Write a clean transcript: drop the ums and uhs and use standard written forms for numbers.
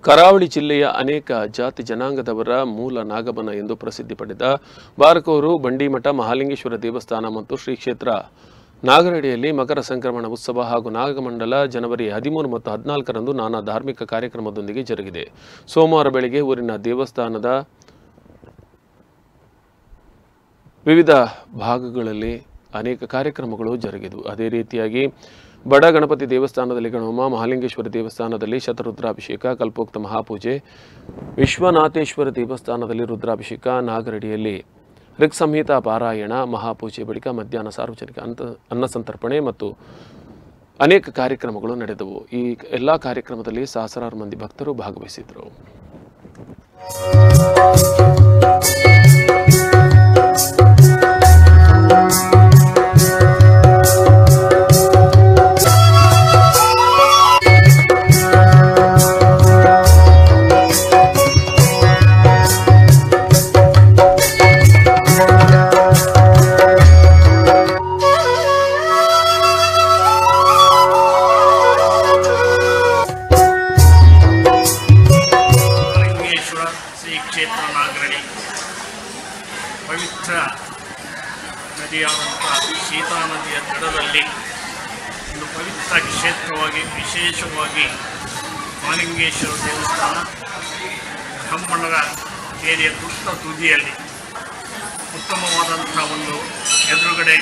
ಕರಾವಳಿ ಜಿಲ್ಲೆಯ ಅನೇಕ ಜಾತಿ ಜನಾಂಗದವರ ಮೂಲ ನಾಗಬನ ಎಂದು ಪ್ರಸಿದ್ಧಿ ಪಡೆದ ಬಾರಕೂರು ಬಂಡಿಮಠ ಮಹಾಲಿಂಗೇಶ್ವರ ದೇವಸ್ಥಾನ ಮತ್ತು ಶ್ರೀ ಕ್ಷೇತ್ರ ನಾಗರಡಿಯಲ್ಲಿ ಮಕರ ಸಂಕ್ರಮಣ ಉತ್ಸವ ಹಾಗೂ ನಾಗಮಂಡಲ ಜನವರಿ 13 ಮತ್ತು 14ರಂದು ನಾನಾ ಧಾರ್ಮಿಕ ಕಾರ್ಯಕ್ರಮದೊಂದಿಗೆ ಜರುಗಿದೆ. ಸೋಮವಾರ ಬೆಳಗ್ಗೆ ಊರಿನ ದೇವಸ್ಥಾನದ ವಿವಿಧ ಭಾಗಗಳಲ್ಲಿ ಅನೇಕ ಕಾರ್ಯಕ್ರಮಗಳು ಜರುಗಿದವು. ಅದೇ ರೀತಿಯಾಗಿ ಬಡ ಗಣಪತಿ ದೇವಸ್ಥಾನದಲ್ಲಿ ಗಣಹೋಮ, ಮಹಾಲಿಂಗೇಶ್ವರ ದೇವಸ್ಥಾನದಲ್ಲಿ ಶತರುದ್ರಾಭಿಷೇಕ, ಕಲ್ಪೋಕ್ತ ಮಹಾಪೂಜೆ, ವಿಶ್ವನಾಥೇಶ್ವರ ದೇವಸ್ಥಾನದಲ್ಲಿ ರುದ್ರಾಭಿಷೇಕ, ನಾಗರಡಿಯಲ್ಲಿ ಋಕ್ಸಂಹಿತಾ ಪಾರಾಯಣ, ಮಹಾಪೂಜೆ ಬಳಿಕ ಮಧ್ಯಾಹ್ನ ಸಾರ್ವಜನಿಕ ಅನ್ನಸಂತರ್ಪಣೆ ಮತ್ತು ಅನೇಕ ಕಾರ್ಯಕ್ರಮಗಳು ನಡೆದವು. ಈ ಎಲ್ಲ ಕಾರ್ಯಕ್ರಮದಲ್ಲಿ ಸಹಸ್ರಾರು ಮಂದಿ ಭಕ್ತರು ಭಾಗವಹಿಸಿದರು. ಶ್ರೀ ಕ್ಷೇತ್ರ ನಾಗರಡಿ ಪವಿತ್ರ ನದಿಯಾದಂಥ ಸೀತಾ ನದಿಯ ದಡದಲ್ಲಿ ಒಂದು ಪವಿತ್ರ ಕ್ಷೇತ್ರವಾಗಿ ವಿಶೇಷವಾಗಿ ಮಹಾಲಿಂಗೇಶ್ವರ ದೇವಸ್ಥಾನ ಕಮ್ಮಣ್ಣರ ಏರಿಯ ತುದಿಯಲ್ಲಿ ಉತ್ತಮವಾದಂಥ ಒಂದು ಎದುರುಗಡೆ